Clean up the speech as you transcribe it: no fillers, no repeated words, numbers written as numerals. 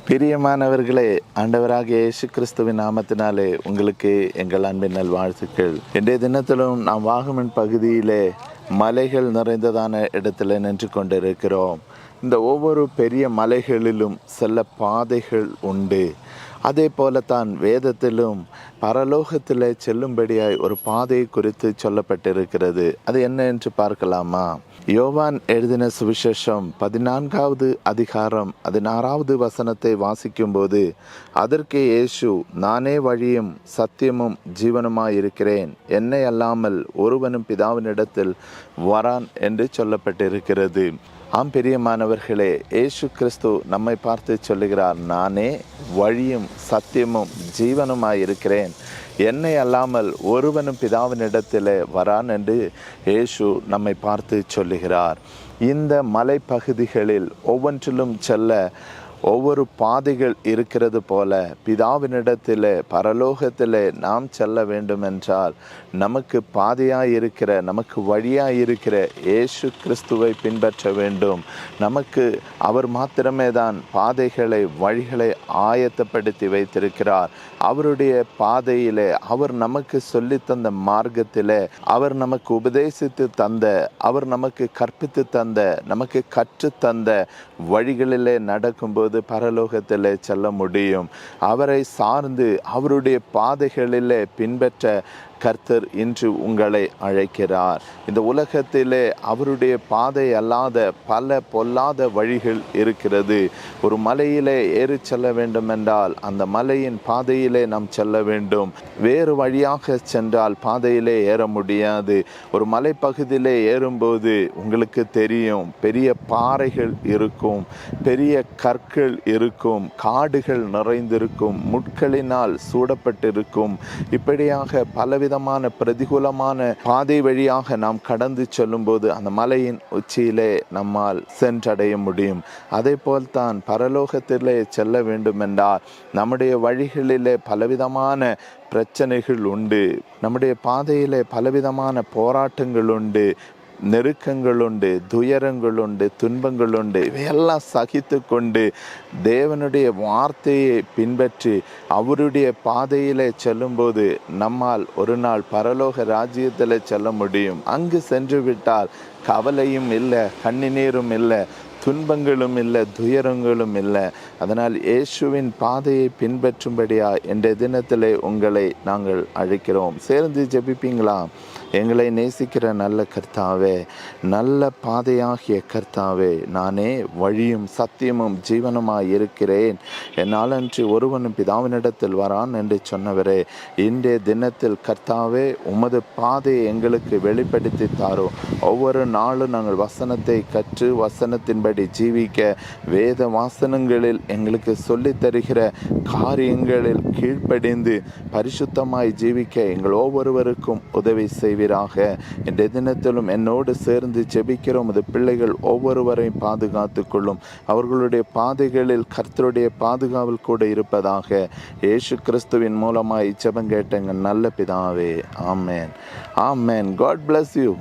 பிரியமானவர்களே, ஆண்டவராகிய இயேசு கிறிஸ்துவின் நாமத்தினாலே உங்களுக்கு எங்கள் அன்பின் நல்வாழ்த்துக்கள். இன்றைய தினத்திலும் நாம் வாகமன் பகுதியிலே மலைகள் நிறைந்ததான இடத்துல நின்று கொண்டிருக்கிறோம். இந்த ஒவ்வொரு பெரிய மலைகளிலும் செல்ல பாதைகள் உண்டு. அதே போலத்தான் வேதத்திலும் பரலோகத்தில் செல்லும்படியாய் ஒரு பாதை குறித்து சொல்லப்பட்டிருக்கிறது. அது என்ன என்று பார்க்கலாமா? யோவான் எழுதின சுவிசேஷம் 14வது அதிகாரம் 16வது வசனத்தை வாசிக்கும்போது, அதற்கு இயேசு, நானே வழியும் சத்தியமும் ஜீவனுமாயிருக்கிறேன், என்னை அல்லாமல் ஒருவனும் பிதாவினிடத்தில் வரான் என்று சொல்லப்பட்டிருக்கிறது. ஆம் பிரியமானவர்களே, இயேசு கிறிஸ்து நம்மை பார்த்து சொல்லுகிறார், நானே வழியும் சத்தியமும் ஜீவனுமாயிருக்கிறேன், என்னை அல்லாமல் ஒருவனும் பிதாவினிடத்தில் வரான் என்று இயேசு நம்மை பார்த்து சொல்லுகிறார். இந்த மலைப்பகுதிகளில் ஒவ்வொன்றிலும் செல்ல ஒவ்வொரு பாதைகள் இருக்கிறது போல பிதாவினிடத்தில் பரலோகத்தில் நாம் செல்ல வேண்டுமென்றால் நமக்கு பாதையாயிருக்கிற, நமக்கு வழியாயிருக்கிற இயேசு கிறிஸ்துவை பின்பற்ற வேண்டும். நமக்கு அவர் மாத்திரமே தான் பாதைகளை வழிகளை ஆயத்தப்படுத்தி வைத்திருக்கிறார். அவருடைய பாதையிலே, அவர் நமக்கு சொல்லி தந்த மார்க்கத்திலே, அவர் நமக்கு உபதேசித்து தந்த, அவர் நமக்கு கற்பித்து தந்த, நமக்கு கற்று தந்த வழிகளிலே நடக்கும்போது பரலோகத்திலே செல்ல முடியும். அவரை சார்ந்து அவருடைய பாதைகளிலே பின்பற்ற கர்த்தர் இன்று உங்களை அழைக்கிறார். இந்த உலகத்திலே அவருடைய பாதை அல்லாத பல பொல்லாத வழிகள் இருக்கிறது. ஒரு மலையிலே ஏறி செல்ல வேண்டும் என்றால் அந்த மலையின் பாதையிலே நாம் செல்ல வேண்டும். வேறு வழியாக சென்றால் பாதையிலே ஏற முடியாது. ஒரு மலைப்பகுதியிலே ஏறும்போது உங்களுக்கு தெரியும், பெரிய பாறைகள் இருக்கும், பெரிய கற்கள் இருக்கும், காடுகள் நிறைந்திருக்கும், முட்களினால் சூடப்பட்டிருக்கும். இப்படியாக பலவிதமான பிரதிகூலமான பாதை வழியாக நாம் கடந்து செல்லும் போது அந்த மலையின் உச்சியிலே நம்மால் சென்றடைய முடியும். அதே போல்தான் பரலோகத்திலே செல்ல வேண்டும் என்றால் நம்முடைய வழிகளிலே பலவிதமான பிரச்சனைகள் உண்டு, நம்முடைய பாதையிலே பலவிதமான போராட்டங்கள் உண்டு, நெருக்கங்கள் உண்டு, துயரங்கள் உண்டு, துன்பங்கள் உண்டு. இவையெல்லாம் சகித்து கொண்டு தேவனுடைய வார்த்தையை பின்பற்றி அவருடைய பாதையிலே செல்லும்போது நம்மால் ஒரு நாள் பரலோக ராஜ்யத்தில் செல்ல முடியும். அங்கு சென்று விட்டால் கவலையும் இல்லை, கண்ணீரும் இல்லை, துன்பங்களும் இல்லை, துயரங்களும் இல்லை. அதனால் இயேசுவின் பாதையை பின்பற்றும்படியா இன்றைய தினத்திலே உங்களை நாங்கள் அழைக்கிறோம். சேர்ந்து ஜெபிப்பீங்களா? எங்களை நேசிக்கிற நல்ல கர்த்தாவே, நல்ல பாதையாகிய கர்த்தாவே, நானே வழியும் சத்தியமும் ஜீவனுமாய் இருக்கிறேன், என்னால் அன்று ஒருவனும் பிதாவினிடத்தில் வரான் என்று சொன்னவரே, இன்றைய தினத்தில் கர்த்தாவே உமது பாதையை எங்களுக்கு வெளிப்படுத்தி தாரோ. ஒவ்வொரு நாளும் நாங்கள் வசனத்தை கற்று வசனத்தின்படி ஜீவிக்க, வேத வாசனங்களில் எங்களுக்கு சொல்லித் தருகிற காரியங்களில் கீழ்ப்படிந்து பரிசுத்தமாய் ஜீவிக்க எங்கள் ஒவ்வொருவருக்கும் உதவி செய்வீராக. இன்றைய தினத்திலும் என்னோடு சேர்ந்து ஜெபிக்கிறோம். அது பிள்ளைகள் ஒவ்வொருவரையும் பாதுகாத்து கொள்ளும். அவர்களுடைய பாதைகளில் கர்த்தருடைய பாதுகாவல் கூட இருப்பதாக. இயேசு கிறிஸ்துவின் மூலமாய் ஜெபம் கேட்ட எங்கள் நல்ல பிதாவே, ஆமென். ஆமென். God bless you.